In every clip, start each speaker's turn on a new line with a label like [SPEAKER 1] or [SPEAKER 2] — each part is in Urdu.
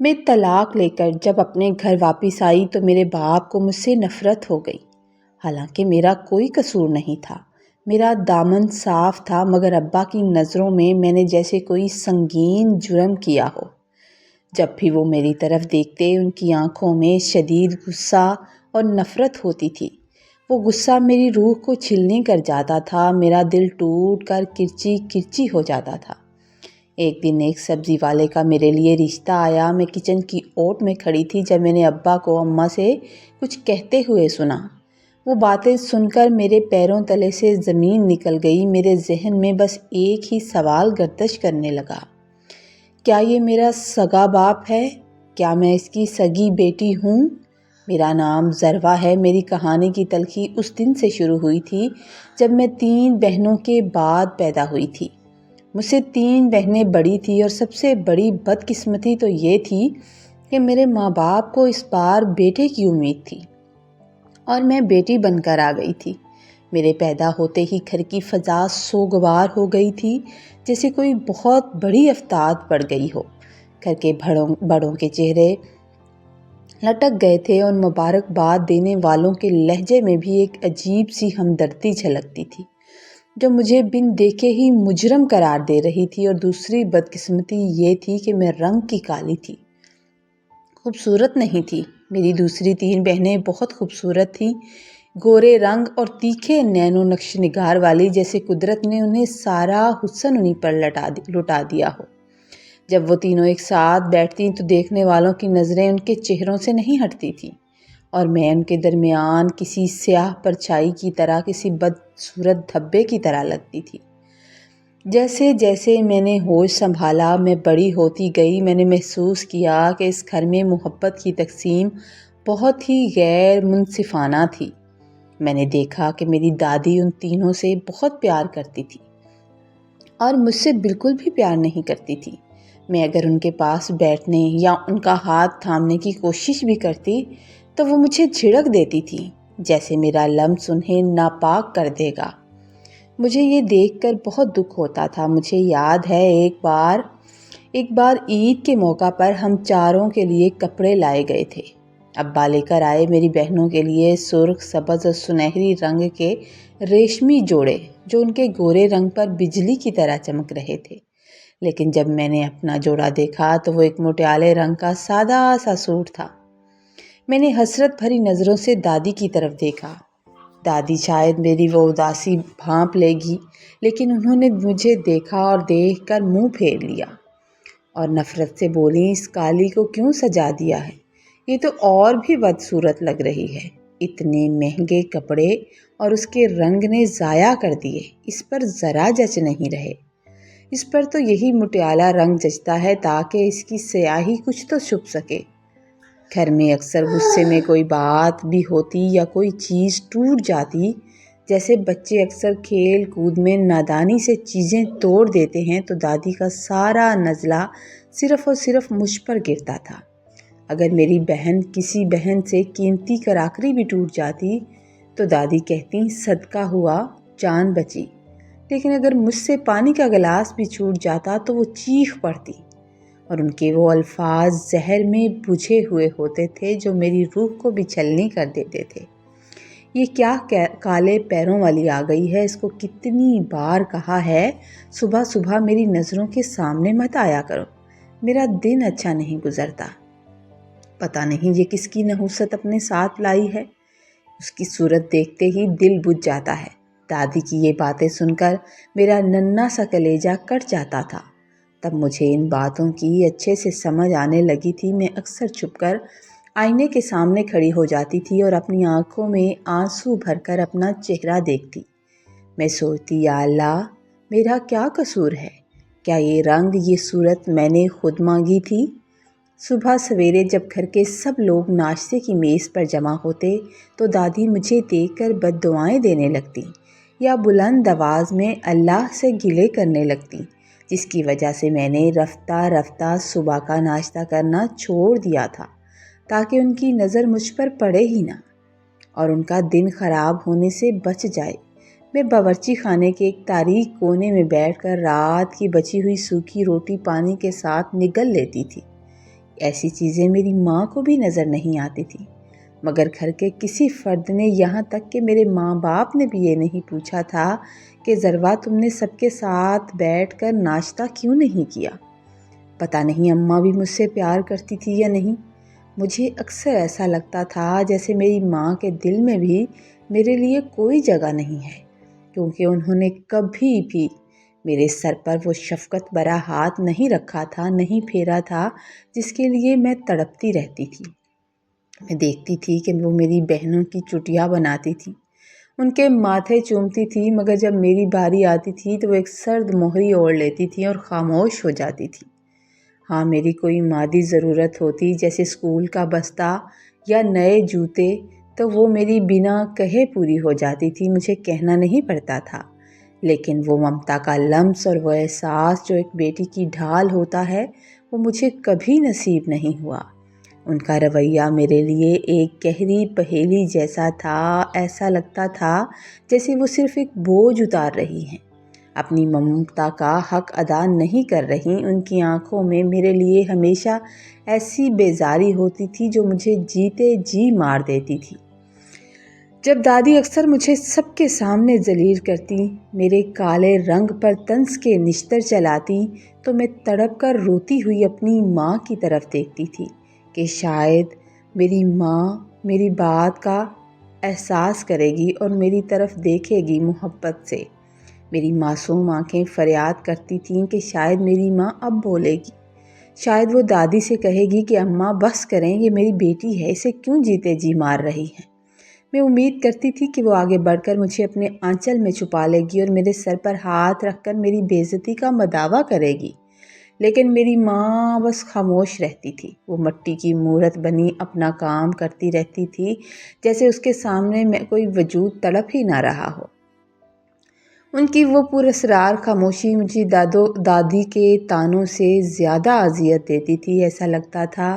[SPEAKER 1] میں طلاق لے کر جب اپنے گھر واپس آئی تو میرے باپ کو مجھ سے نفرت ہو گئی، حالانکہ میرا کوئی قصور نہیں تھا۔ میرا دامن صاف تھا، مگر ابا کی نظروں میں نے جیسے کوئی سنگین جرم کیا ہو۔ جب بھی وہ میری طرف دیکھتے ان کی آنکھوں میں شدید غصہ اور نفرت ہوتی تھی۔ وہ غصہ میری روح کو چھلنی کر جاتا تھا، میرا دل ٹوٹ کر کرچی کرچی ہو جاتا تھا۔ ایک دن ایک سبزی والے کا میرے لیے رشتہ آیا۔ میں کچن کی اوٹ میں کھڑی تھی جب میں نے ابا کو اماں سے کچھ کہتے ہوئے سنا۔ وہ باتیں سن کر میرے پیروں تلے سے زمین نکل گئی۔ میرے ذہن میں بس ایک ہی سوال گردش کرنے لگا، کیا یہ میرا سگا باپ ہے؟ کیا میں اس کی سگی بیٹی ہوں؟ میرا نام ضروا ہے۔ میری کہانی کی تلخی اس دن سے شروع ہوئی تھی جب میں 3 بہنوں کے بعد پیدا ہوئی تھی۔ مجھ سے 3 بہنیں بڑی تھیں اور سب سے بڑی بدقسمتی تو یہ تھی کہ میرے ماں باپ کو اس بار بیٹے کی امید تھی اور میں بیٹی بن کر آ گئی تھی۔ میرے پیدا ہوتے ہی گھر کی فضا سوگوار ہو گئی تھی، جیسے کوئی بہت بڑی آفات پڑ گئی ہو۔ گھر کے بڑوں کے چہرے لٹک گئے تھے اور مبارکباد دینے والوں کے لہجے میں بھی ایک عجیب سی ہمدردی جھلکتی تھی، جو مجھے بن دیکھے ہی مجرم قرار دے رہی تھی۔ اور دوسری بدقسمتی یہ تھی کہ میں رنگ کی کالی تھی، خوبصورت نہیں تھی۔ میری دوسری 3 بہنیں بہت خوبصورت تھیں، گورے رنگ اور تیکھے نین و نقش نگار والی، جیسے قدرت نے انہیں سارا حسن انہی پر لٹا دیا ہو۔ جب وہ تینوں ایک ساتھ بیٹھتی تو دیکھنے والوں کی نظریں ان کے چہروں سے نہیں ہٹتی تھیں اور میں ان کے درمیان کسی سیاہ پرچھائی کی طرح، کسی بدصورت دھبے کی طرح لگتی تھی۔ جیسے جیسے میں نے ہوش سنبھالا، میں بڑی ہوتی گئی، میں نے محسوس کیا کہ اس گھر میں محبت کی تقسیم بہت ہی غیر منصفانہ تھی۔ میں نے دیکھا کہ میری دادی ان تینوں سے بہت پیار کرتی تھی اور مجھ سے بالکل بھی پیار نہیں کرتی تھی۔ میں اگر ان کے پاس بیٹھنے یا ان کا ہاتھ تھامنے کی کوشش بھی کرتی تو وہ مجھے جھڑک دیتی تھی، جیسے میرا لمس انہیں ناپاک کر دے گا۔ مجھے یہ دیکھ کر بہت دکھ ہوتا تھا۔ مجھے یاد ہے ایک بار عید کے موقع پر ہم چاروں کے لیے کپڑے لائے گئے تھے۔ ابا لے کر آئے میری بہنوں کے لیے سرخ، سبز اور سنہری رنگ کے ریشمی جوڑے، جو ان کے گورے رنگ پر بجلی کی طرح چمک رہے تھے۔ لیکن جب میں نے اپنا جوڑا دیکھا تو وہ ایک مٹیالے رنگ کا سادہ سا سوٹ تھا۔ میں نے حسرت بھری نظروں سے دادی کی طرف دیکھا۔ دادی شاید میری وہ اداسی بھانپ لے گی، لیکن انہوں نے مجھے دیکھا اور دیکھ کر منہ پھیر لیا اور نفرت سے بولی، اس کالی کو کیوں سجا دیا ہے؟ یہ تو اور بھی بدصورت لگ رہی ہے۔ اتنے مہنگے کپڑے اور اس کے رنگ نے ضائع کر دیے، اس پر ذرا جچ نہیں رہے۔ اس پر تو یہی مٹیالہ رنگ جچتا ہے تاکہ اس کی سیاہی کچھ تو چھپ سکے۔ گھر میں اکثر غصے میں کوئی بات بھی ہوتی یا کوئی چیز ٹوٹ جاتی، جیسے بچے اکثر کھیل کود میں نادانی سے چیزیں توڑ دیتے ہیں، تو دادی کا سارا نزلہ صرف اور صرف مجھ پر گرتا تھا۔ اگر میری بہن کسی بہن سے قیمتی کراکری بھی ٹوٹ جاتی تو دادی کہتی، صدقہ ہوا، جان بچی۔ لیکن اگر مجھ سے پانی کا گلاس بھی چھوٹ جاتا تو وہ چیخ پڑتی، اور ان کے وہ الفاظ زہر میں بجھے ہوئے ہوتے تھے جو میری روح کو بھی چھلنی کر دیتے تھے۔ یہ کیا کالے پیروں والی آ گئی ہے، اس کو کتنی بار کہا ہے صبح صبح میری نظروں کے سامنے مت آیا کرو، میرا دن اچھا نہیں گزرتا۔ پتہ نہیں یہ کس کی نحوست اپنے ساتھ لائی ہے، اس کی صورت دیکھتے ہی دل بجھ جاتا ہے۔ دادی کی یہ باتیں سن کر میرا ننھا سا کلیجہ کٹ جاتا تھا۔ تب مجھے ان باتوں کی اچھے سے سمجھ آنے لگی تھی۔ میں اکثر چھپ کر آئینے کے سامنے کھڑی ہو جاتی تھی اور اپنی آنکھوں میں آنسو بھر کر اپنا چہرہ دیکھتی۔ میں سوچتی، یا اللہ، میرا کیا قصور ہے؟ کیا یہ رنگ، یہ صورت میں نے خود مانگی تھی؟ صبح سویرے جب گھر کے سب لوگ ناشتے کی میز پر جمع ہوتے تو دادی مجھے دیکھ کر بد دعائیں دینے لگتی یا بلند آواز میں اللہ سے گلے کرنے لگتی، جس کی وجہ سے میں نے رفتہ رفتہ صبح کا ناشتہ کرنا چھوڑ دیا تھا، تاکہ ان کی نظر مجھ پر پڑے ہی نہ اور ان کا دن خراب ہونے سے بچ جائے۔ میں باورچی خانے کے ایک تاریک کونے میں بیٹھ کر رات کی بچی ہوئی سوکھی روٹی پانی کے ساتھ نگل لیتی تھی۔ ایسی چیزیں میری ماں کو بھی نظر نہیں آتی تھیں، مگر گھر کے کسی فرد نے، یہاں تک کہ میرے ماں باپ نے بھی یہ نہیں پوچھا تھا کہ ذروا تم نے سب کے ساتھ بیٹھ کر ناشتہ کیوں نہیں کیا۔ پتہ نہیں اماں بھی مجھ سے پیار کرتی تھی یا نہیں۔ مجھے اکثر ایسا لگتا تھا جیسے میری ماں کے دل میں بھی میرے لیے کوئی جگہ نہیں ہے، کیونکہ انہوں نے کبھی بھی میرے سر پر وہ شفقت بھرا ہاتھ نہیں رکھا تھا، نہیں پھیرا تھا جس کے لیے میں تڑپتی رہتی تھی۔ میں دیکھتی تھی کہ وہ میری بہنوں کی چٹیاں بناتی تھی، ان کے ماتھے چومتی تھی، مگر جب میری باری آتی تھی تو وہ ایک سرد موہری اوڑھ لیتی تھی اور خاموش ہو جاتی تھی۔ ہاں، میری کوئی مادی ضرورت ہوتی جیسے اسکول کا بستہ یا نئے جوتے تو وہ میری بنا کہے پوری ہو جاتی تھی، مجھے کہنا نہیں پڑتا تھا۔ لیکن وہ ممتا کا لمس اور وہ احساس جو ایک بیٹی کی ڈھال ہوتا ہے، وہ مجھے کبھی نصیب نہیں ہوا۔ ان کا رویہ میرے لیے ایک گہری پہیلی جیسا تھا، ایسا لگتا تھا جیسے وہ صرف ایک بوجھ اتار رہی ہیں، اپنی ممتا کا حق ادا نہیں کر رہی۔ ان کی آنکھوں میں میرے لیے ہمیشہ ایسی بیزاری ہوتی تھی جو مجھے جیتے جی مار دیتی تھی۔ جب دادی اکثر مجھے سب کے سامنے ذلیل کرتی، میرے کالے رنگ پر طنز کے نشتر چلاتی، تو میں تڑپ کر روتی ہوئی اپنی ماں کی طرف دیکھتی تھی کہ شاید میری ماں میری بات کا احساس کرے گی اور میری طرف دیکھے گی محبت سے۔ میری معصوم آنکھیں فریاد کرتی تھیں کہ شاید میری ماں اب بولے گی، شاید وہ دادی سے کہے گی کہ اماں بس کریں، یہ میری بیٹی ہے، اسے کیوں جیتے جی مار رہی ہیں۔ میں امید کرتی تھی کہ وہ آگے بڑھ کر مجھے اپنے آنچل میں چھپا لے گی اور میرے سر پر ہاتھ رکھ کر میری بے عزتی کا مداوع کرے گی، لیکن میری ماں بس خاموش رہتی تھی۔ وہ مٹی کی مورت بنی اپنا کام کرتی رہتی تھی، جیسے اس کے سامنے میں کوئی وجود تڑپ ہی نہ رہا ہو۔ ان کی وہ پراسرار خاموشی مجھے دادی کے طعنوں سے زیادہ اذیت دیتی تھی۔ ایسا لگتا تھا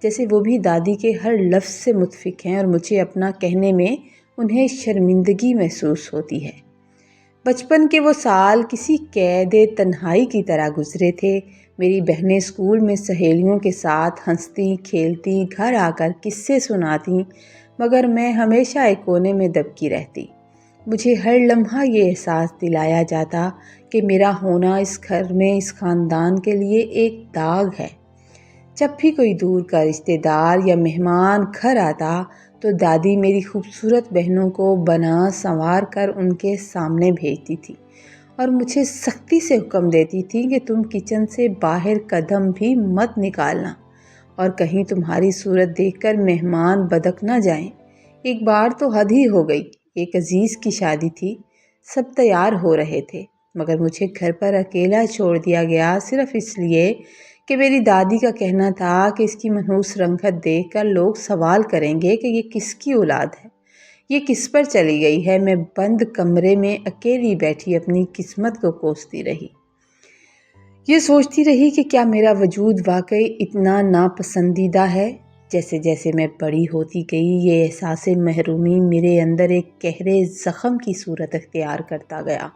[SPEAKER 1] جیسے وہ بھی دادی کے ہر لفظ سے متفق ہیں اور مجھے اپنا کہنے میں انہیں شرمندگی محسوس ہوتی ہے۔ بچپن کے وہ سال کسی قید تنہائی کی طرح گزرے تھے۔ میری بہنیں اسکول میں سہیلیوں کے ساتھ ہنستی کھیلتی، گھر آ کر قصے سناتی، مگر میں ہمیشہ ایک کونے میں دبکی رہتی۔ مجھے ہر لمحہ یہ احساس دلایا جاتا کہ میرا ہونا اس گھر میں، اس خاندان کے لیے ایک داغ ہے۔ جب بھی کوئی دور کا رشتہ دار یا مہمان گھر آتا تو دادی میری خوبصورت بہنوں کو بنا سنوار کر ان کے سامنے بھیجتی تھی اور مجھے سختی سے حکم دیتی تھی کہ تم کچن سے باہر قدم بھی مت نکالنا اور کہیں تمہاری صورت دیکھ کر مہمان بدک نہ جائیں۔ ایک بار تو حد ہی ہو گئی، ایک عزیز کی شادی تھی، سب تیار ہو رہے تھے، مگر مجھے گھر پر اکیلا چھوڑ دیا گیا صرف اس لیے کہ میری دادی کا کہنا تھا کہ اس کی منحوس رنگت دیکھ کر لوگ سوال کریں گے کہ یہ کس کی اولاد ہے، یہ کس پر چلی گئی ہے۔ میں بند کمرے میں اکیلی بیٹھی اپنی قسمت کو کوستی رہی، یہ سوچتی رہی کہ کیا میرا وجود واقعی اتنا ناپسندیدہ ہے۔ جیسے جیسے میں بڑی ہوتی گئی، یہ احساس محرومی میرے اندر ایک گہرے زخم کی صورت اختیار کرتا گیا۔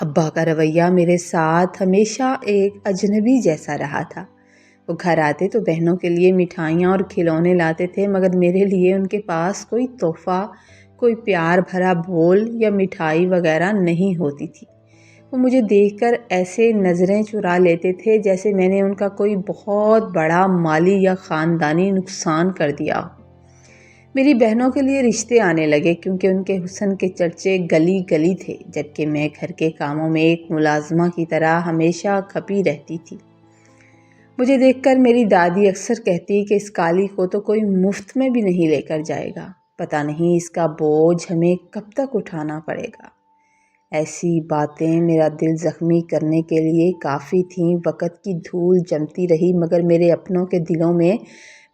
[SPEAKER 1] ابا کا رویہ میرے ساتھ ہمیشہ ایک اجنبی جیسا رہا تھا۔ وہ گھر آتے تو بہنوں کے لیے مٹھائیاں اور کھلونے لاتے تھے، مگر میرے لیے ان کے پاس کوئی تحفہ، کوئی پیار بھرا بول یا مٹھائی وغیرہ نہیں ہوتی تھی۔ وہ مجھے دیکھ کر ایسے نظریں چرا لیتے تھے جیسے میں نے ان کا کوئی بہت بڑا مالی یا خاندانی نقصان کر دیا ہو۔ میری بہنوں کے لیے رشتے آنے لگے کیونکہ ان کے حسن کے چرچے گلی گلی تھے، جبکہ میں گھر کے کاموں میں ایک ملازمہ کی طرح ہمیشہ کھپی رہتی تھی۔ مجھے دیکھ کر میری دادی اکثر کہتی کہ اس کالی کو تو کوئی مفت میں بھی نہیں لے کر جائے گا، پتہ نہیں اس کا بوجھ ہمیں کب تک اٹھانا پڑے گا۔ ایسی باتیں میرا دل زخمی کرنے کے لیے کافی تھیں۔ وقت کی دھول جمتی رہی، مگر میرے اپنوں کے دلوں میں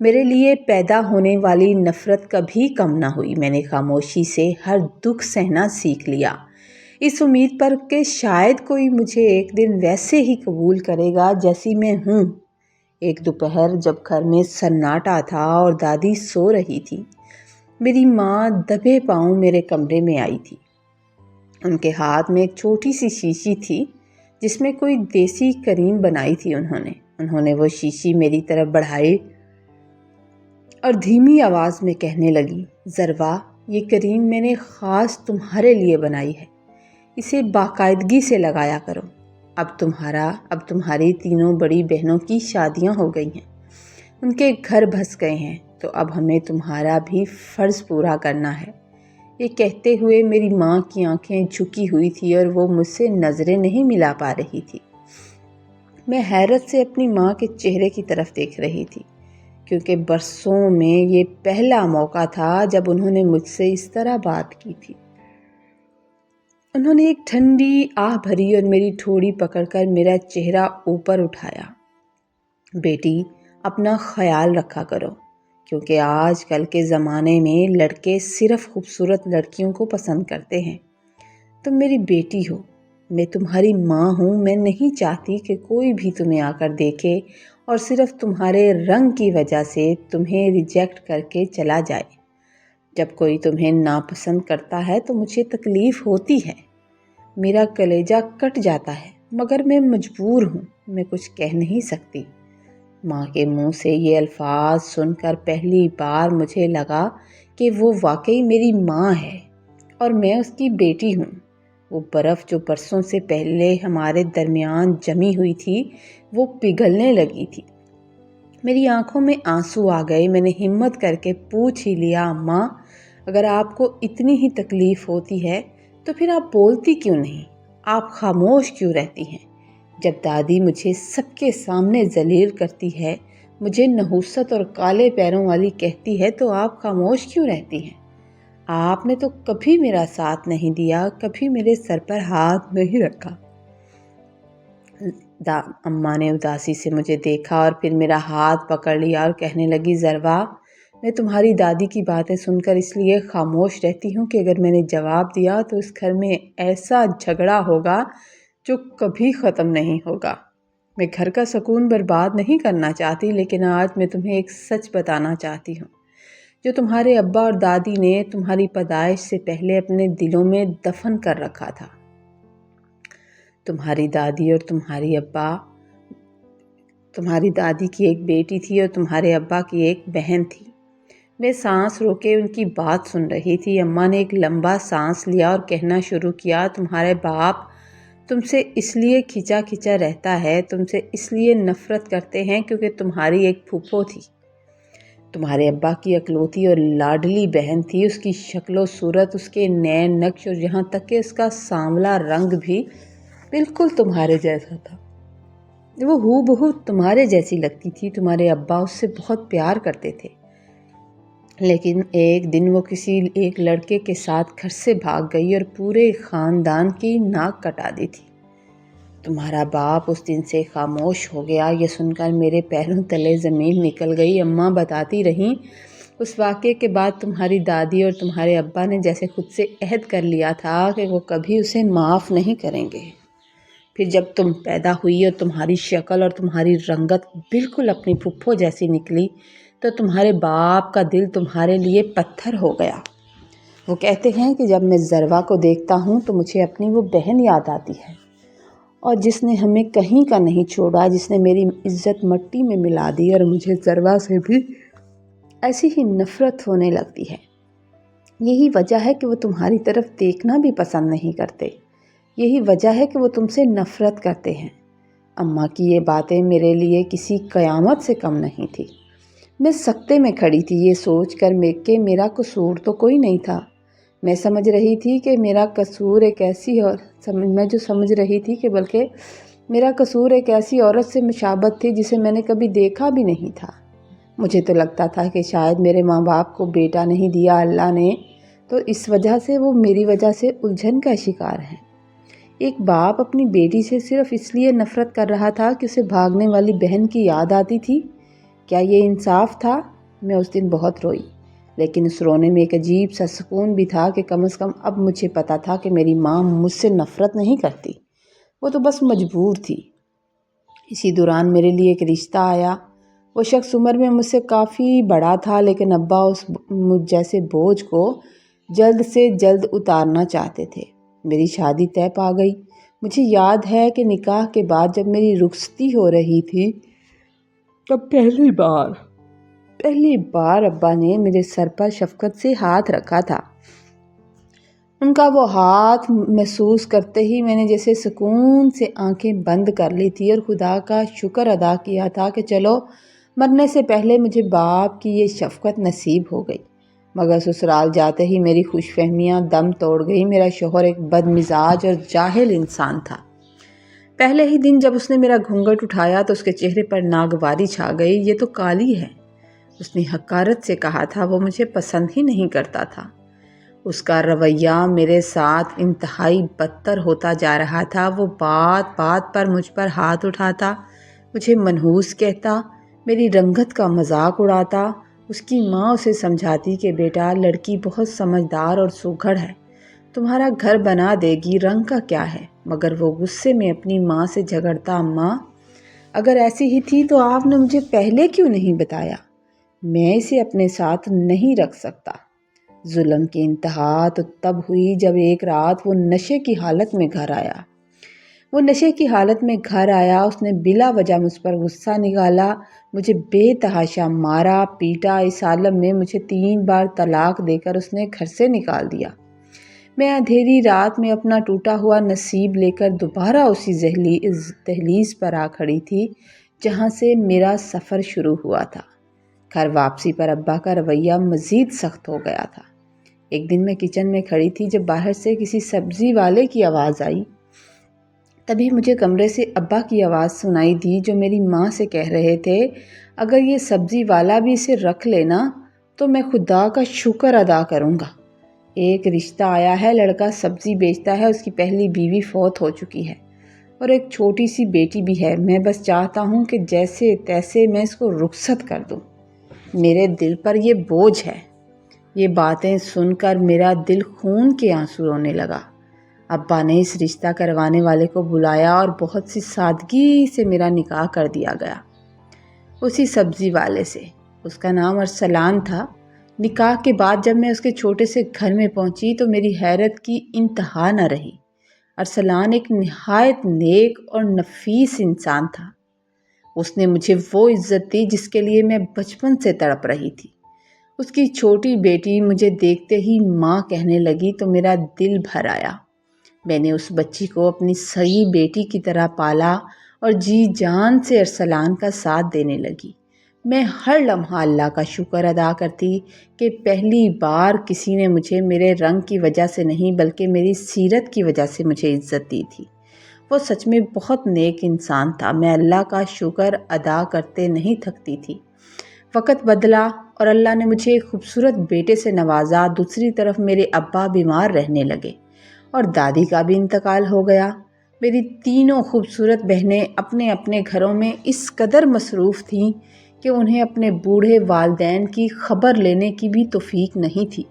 [SPEAKER 1] میرے لیے پیدا ہونے والی نفرت کبھی کم نہ ہوئی۔ میں نے خاموشی سے ہر دکھ سہنا سیکھ لیا، اس امید پر کہ شاید کوئی مجھے ایک دن ویسے ہی قبول کرے گا جیسی میں ہوں۔ ایک دوپہر جب گھر میں سناٹا تھا اور دادی سو رہی تھی، میری ماں دبے پاؤں میرے کمرے میں آئی تھی۔ ان کے ہاتھ میں ایک چھوٹی سی شیشی تھی جس میں کوئی دیسی کریم بنائی تھی انہوں نے۔ انہوں نے وہ شیشی میری طرف بڑھائی اور دھیمی آواز میں کہنے لگی، ضروا، یہ کریم میں نے خاص تمہارے لیے بنائی ہے، اسے باقاعدگی سے لگایا کرو۔ اب تمہاری تینوں بڑی بہنوں کی شادیاں ہو گئی ہیں، ان کے گھر بس گئے ہیں، تو اب ہمیں تمہارا بھی فرض پورا کرنا ہے۔ یہ کہتے ہوئے میری ماں کی آنکھیں جھکی ہوئی تھی اور وہ مجھ سے نظریں نہیں ملا پا رہی تھی۔ میں حیرت سے اپنی ماں کے چہرے کی طرف دیکھ رہی تھی، کیونکہ برسوں میں یہ پہلا موقع تھا جب انہوں نے مجھ سے اس طرح بات کی تھی۔ انہوں نے ایک ٹھنڈی آہ بھری اور میری ٹھوڑی پکڑ کر میرا چہرہ اوپر اٹھایا۔ بیٹی، اپنا خیال رکھا کرو، کیونکہ آج کل کے زمانے میں لڑکے صرف خوبصورت لڑکیوں کو پسند کرتے ہیں۔ تم میری بیٹی ہو، میں تمہاری ماں ہوں، میں نہیں چاہتی کہ کوئی بھی تمہیں آ کر دیکھے اور صرف تمہارے رنگ کی وجہ سے تمہیں ریجیکٹ کر کے چلا جائے۔ جب کوئی تمہیں ناپسند کرتا ہے تو مجھے تکلیف ہوتی ہے، میرا کلیجہ کٹ جاتا ہے، مگر میں مجبور ہوں، میں کچھ کہہ نہیں سکتی۔ ماں کے منہ سے یہ الفاظ سن کر پہلی بار مجھے لگا کہ وہ واقعی میری ماں ہے اور میں اس کی بیٹی ہوں۔ وہ برف جو برسوں سے پہلے ہمارے درمیان جمی ہوئی تھی، وہ پگھلنے لگی تھی۔ میری آنکھوں میں آنسو آ گئے۔ میں نے ہمت کر کے پوچھ ہی لیا، ماں، اگر آپ کو اتنی ہی تکلیف ہوتی ہے تو پھر آپ بولتی کیوں نہیں؟ آپ خاموش کیوں رہتی ہیں؟ جب دادی مجھے سب کے سامنے ذلیل کرتی ہے، مجھے نحوست اور کالے پیروں والی کہتی ہے، تو آپ خاموش کیوں رہتی ہیں؟ آپ نے تو کبھی میرا ساتھ نہیں دیا، کبھی میرے سر پر ہاتھ نہیں رکھا۔ اماں نے اداسی سے مجھے دیکھا اور پھر میرا ہاتھ پکڑ لیا اور کہنے لگی، ضروا، میں تمہاری دادی کی باتیں سن کر اس لیے خاموش رہتی ہوں کہ اگر میں نے جواب دیا تو اس گھر میں ایسا جھگڑا ہوگا جو کبھی ختم نہیں ہوگا۔ میں گھر کا سکون برباد نہیں کرنا چاہتی، لیکن آج میں تمہیں ایک سچ بتانا چاہتی ہوں جو تمہارے ابا اور دادی نے تمہاری پیدائش سے پہلے اپنے دلوں میں دفن کر رکھا تھا۔ تمہاری دادی اور تمہاری دادی کی ایک بیٹی تھی اور تمہارے ابا کی ایک بہن تھی۔ میں سانس روکے ان کی بات سن رہی تھی۔ اماں نے ایک لمبا سانس لیا اور کہنا شروع کیا، تمہارے باپ تم سے اس لیے کھچا کھچا رہتا ہے، تم سے اس لیے نفرت کرتے ہیں کیونکہ تمہاری ایک پھپھو تھی، تمہارے ابا کی اکلوتی اور لاڈلی بہن تھی۔ اس کی شکل و صورت، اس کے نین نقش اور یہاں تک کہ اس کا سانولا رنگ بھی بالکل تمہارے جیسا تھا۔ وہ ہو بہو تمہارے جیسی لگتی تھی۔ تمہارے ابا اس سے بہت پیار کرتے تھے، لیکن ایک دن وہ کسی ایک لڑکے کے ساتھ گھر سے بھاگ گئی اور پورے خاندان کی ناک کٹا دی تھی۔ تمہارا باپ اس دن سے خاموش ہو گیا۔ یہ سن کر میرے پیروں تلے زمین نکل گئی۔ اماں بتاتی رہیں، اس واقعے کے بعد تمہاری دادی اور تمہارے ابا نے جیسے خود سے عہد کر لیا تھا کہ وہ کبھی اسے معاف نہیں کریں گے۔ پھر جب تم پیدا ہوئی اور تمہاری شکل اور تمہاری رنگت بالکل اپنی پھپھو جیسی نکلی، تو تمہارے باپ کا دل تمہارے لیے پتھر ہو گیا۔ وہ کہتے ہیں کہ جب میں ضروا کو دیکھتا ہوں تو مجھے اپنی وہ بہن یاد آتی ہے، اور جس نے ہمیں کہیں کا نہیں چھوڑا، جس نے میری عزت مٹی میں ملا دی، اور مجھے ضروا سے بھی ایسی ہی نفرت ہونے لگتی ہے۔ یہی وجہ ہے کہ وہ تمہاری طرف دیکھنا بھی پسند نہیں کرتے، یہی وجہ ہے کہ وہ تم سے نفرت کرتے ہیں۔ اماں کی یہ باتیں میرے لیے کسی قیامت سے کم نہیں تھی۔ میں سکتے میں کھڑی تھی، یہ سوچ کر کہ میرا قصور تو کوئی نہیں تھا۔ میں سمجھ رہی تھی کہ میرا قصور ایک ایسی عورت سے مشابہت تھی جسے میں نے کبھی دیکھا بھی نہیں تھا۔ مجھے تو لگتا تھا کہ شاید میرے ماں باپ کو بیٹا نہیں دیا اللہ نے، تو اس وجہ سے وہ میری وجہ سے الجھن کا شکار ہیں۔ ایک باپ اپنی بیٹی سے صرف اس لیے نفرت کر رہا تھا کہ اسے بھاگنے والی بہن کی یاد آتی تھی۔ کیا یہ انصاف تھا؟ میں اس دن بہت روئی، لیکن اس رونے میں ایک عجیب سا سکون بھی تھا کہ کم از کم اب مجھے پتا تھا کہ میری ماں مجھ سے نفرت نہیں کرتی، وہ تو بس مجبور تھی۔ اسی دوران میرے لیے ایک رشتہ آیا۔ وہ شخص عمر میں مجھ سے کافی بڑا تھا، لیکن ابا اس مجھ جیسے بوجھ کو جلد سے جلد اتارنا چاہتے تھے۔ میری شادی طے پا گئی۔ مجھے یاد ہے کہ نکاح کے بعد جب میری رخصتی ہو رہی تھی تب پہلی بار ابا نے میرے سر پر شفقت سے ہاتھ رکھا تھا۔ ان کا وہ ہاتھ محسوس کرتے ہی میں نے جیسے سکون سے آنکھیں بند کر لی تھی اور خدا کا شکر ادا کیا تھا کہ چلو مرنے سے پہلے مجھے باپ کی یہ شفقت نصیب ہو گئی۔ مگر سسرال جاتے ہی میری خوش فہمیاں دم توڑ گئی۔ میرا شوہر ایک بد مزاج اور جاہل انسان تھا۔ پہلے ہی دن جب اس نے میرا گھونگھٹ اٹھایا تو اس کے چہرے پر ناگواری چھا گئی۔ یہ تو کالی ہے، اس نے حقارت سے کہا تھا۔ وہ مجھے پسند ہی نہیں کرتا تھا۔ اس کا رویہ میرے ساتھ انتہائی بدتر ہوتا جا رہا تھا۔ وہ بات بات پر مجھ پر ہاتھ اٹھاتا، مجھے منحوس کہتا، میری رنگت کا مذاق اڑاتا۔ اس کی ماں اسے سمجھاتی کہ بیٹا لڑکی بہت سمجھدار اور سوگھڑ ہے، تمہارا گھر بنا دے گی، رنگ کا کیا ہے۔ مگر وہ غصے میں اپنی ماں سے جھگڑتا، اماں اگر ایسی ہی تھی تو آپ نے مجھے پہلے کیوں نہیں بتایا؟ میں اسے اپنے ساتھ نہیں رکھ سکتا۔ ظلم کی انتہا تو تب ہوئی جب ایک رات وہ نشے کی حالت میں گھر آیا۔ اس نے بلا وجہ مجھ پر غصہ نکالا، مجھے بے تحاشا مارا پیٹا۔ اس عالم میں مجھے 3 بار طلاق دے کر اس نے گھر سے نکال دیا۔ میں اندھیری رات میں اپنا ٹوٹا ہوا نصیب لے کر دوبارہ اسی دہلیز پر آ کھڑی تھی جہاں سے میرا سفر شروع ہوا تھا۔ گھر واپسی پر ابا کا رویہ مزید سخت ہو گیا تھا۔ ایک دن میں کچن میں کھڑی تھی جب باہر سے کسی سبزی والے کی آواز آئی۔ تبھی مجھے کمرے سے ابا کی آواز سنائی دی جو میری ماں سے کہہ رہے تھے، اگر یہ سبزی والا بھی اسے رکھ لینا تو میں خدا کا شکر ادا کروں گا۔ ایک رشتہ آیا ہے، لڑکا سبزی بیچتا ہے، اس کی پہلی بیوی فوت ہو چکی ہے اور ایک چھوٹی سی بیٹی بھی ہے۔ میں بس چاہتا ہوں کہ جیسے تیسے میں اس کو رخصت کر دوں، میرے دل پر یہ بوجھ ہے۔ یہ باتیں سن کر میرا دل خون کے آنسو رونے لگا۔ ابا نے اس رشتہ کروانے والے کو بلایا اور بہت سی سادگی سے میرا نکاح کر دیا گیا اسی سبزی والے سے۔ اس کا نام ارسلان تھا۔ نکاح کے بعد جب میں اس کے چھوٹے سے گھر میں پہنچی تو میری حیرت کی انتہا نہ رہی۔ ارسلان ایک نہایت نیک اور نفیس انسان تھا۔ اس نے مجھے وہ عزت دی جس کے لیے میں بچپن سے تڑپ رہی تھی۔ اس کی چھوٹی بیٹی مجھے دیکھتے ہی ماں کہنے لگی تو میرا دل بھر آیا۔ میں نے اس بچی کو اپنی صحیح بیٹی کی طرح پالا اور جی جان سے ارسلان کا ساتھ دینے لگی۔ میں ہر لمحہ اللہ کا شکر ادا کرتی کہ پہلی بار کسی نے مجھے میرے رنگ کی وجہ سے نہیں بلکہ میری سیرت کی وجہ سے مجھے عزت دی تھی۔ وہ سچ میں بہت نیک انسان تھا۔ میں اللہ کا شکر ادا کرتے نہیں تھکتی تھی۔ وقت بدلا اور اللہ نے مجھے ایک خوبصورت بیٹے سے نوازا۔ دوسری طرف میرے ابا بیمار رہنے لگے اور دادی کا بھی انتقال ہو گیا۔ میری تینوں خوبصورت بہنیں اپنے اپنے گھروں میں اس قدر مصروف تھیں کہ انہیں اپنے بوڑھے والدین کی خبر لینے کی بھی توفیق نہیں تھی۔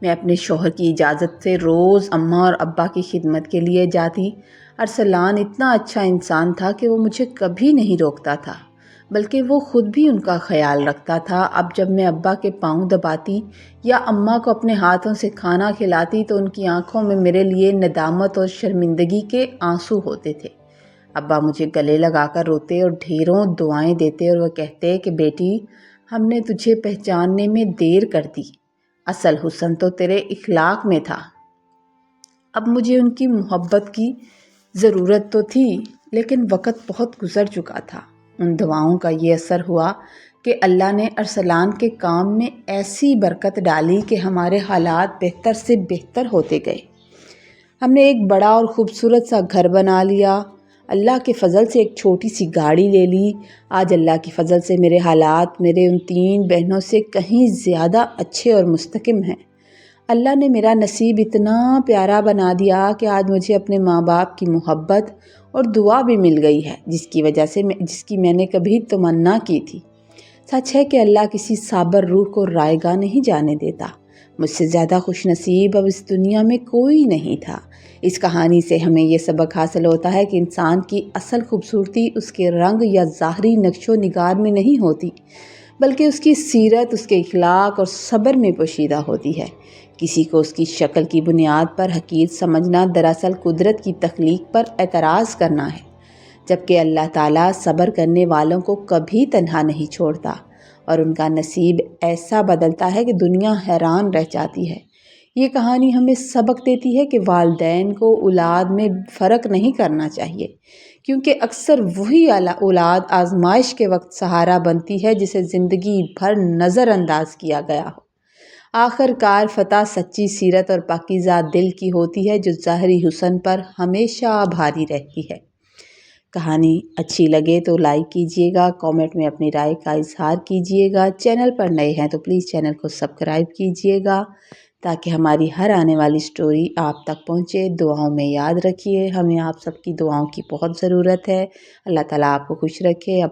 [SPEAKER 1] میں اپنے شوہر کی اجازت سے روز اماں اور ابا کی خدمت کے لیے جاتی۔ ارسلان اتنا اچھا انسان تھا کہ وہ مجھے کبھی نہیں روکتا تھا، بلکہ وہ خود بھی ان کا خیال رکھتا تھا۔ اب جب میں ابا کے پاؤں دباتی یا اماں کو اپنے ہاتھوں سے کھانا کھلاتی تو ان کی آنکھوں میں میرے لیے ندامت اور شرمندگی کے آنسو ہوتے تھے۔ ابا مجھے گلے لگا کر روتے اور ڈھیروں دعائیں دیتے اور وہ کہتے کہ بیٹی ہم نے تجھے پہچاننے میں دیر کر دی، اصل حسن تو تیرے اخلاق میں تھا۔ اب مجھے ان کی محبت کی ضرورت تو تھی لیکن وقت بہت گزر چکا تھا۔ ان دعاؤں کا یہ اثر ہوا کہ اللہ نے ارسلان کے کام میں ایسی برکت ڈالی کہ ہمارے حالات بہتر سے بہتر ہوتے گئے۔ ہم نے ایک بڑا اور خوبصورت سا گھر بنا لیا، اللہ کے فضل سے ایک چھوٹی سی گاڑی لے لی۔ آج اللہ کی فضل سے میرے حالات میرے ان 3 بہنوں سے کہیں زیادہ اچھے اور مستحکم ہیں۔ اللہ نے میرا نصیب اتنا پیارا بنا دیا کہ آج مجھے اپنے ماں باپ کی محبت اور دعا بھی مل گئی ہے جس کی میں نے کبھی تمنا کی تھی۔ سچ ہے کہ اللہ کسی صابر روح کو رائیگاں نہیں جانے دیتا۔ مجھ سے زیادہ خوش نصیب اب اس دنیا میں کوئی نہیں تھا۔ اس کہانی سے ہمیں یہ سبق حاصل ہوتا ہے کہ انسان کی اصل خوبصورتی اس کے رنگ یا ظاہری نقش و نگار میں نہیں ہوتی، بلکہ اس کی سیرت، اس کے اخلاق اور صبر میں پوشیدہ ہوتی ہے۔ کسی کو اس کی شکل کی بنیاد پر حقیر سمجھنا دراصل قدرت کی تخلیق پر اعتراض کرنا ہے۔ جبکہ اللہ تعالیٰ صبر کرنے والوں کو کبھی تنہا نہیں چھوڑتا اور ان کا نصیب ایسا بدلتا ہے کہ دنیا حیران رہ جاتی ہے۔ یہ کہانی ہمیں سبق دیتی ہے کہ والدین کو اولاد میں فرق نہیں کرنا چاہیے، کیونکہ اکثر وہی اولاد آزمائش کے وقت سہارا بنتی ہے جسے زندگی بھر نظر انداز کیا گیا ہو۔ آخر کار فتح سچی سیرت اور پاکیزہ دل کی ہوتی ہے جو ظاہری حسن پر ہمیشہ بھاری رہتی ہے۔ کہانی اچھی لگے تو لائک کیجیے گا، کامنٹ میں اپنی رائے کا اظہار کیجیے گا۔ چینل پر نئے ہیں تو پلیز چینل کو سبسکرائب کیجیے گا تاکہ ہماری ہر آنے والی سٹوری آپ تک پہنچے۔ دعاؤں میں یاد رکھیے، ہمیں آپ سب کی دعاؤں کی بہت ضرورت ہے۔ اللہ تعالیٰ آپ کو خوش رکھے۔ اب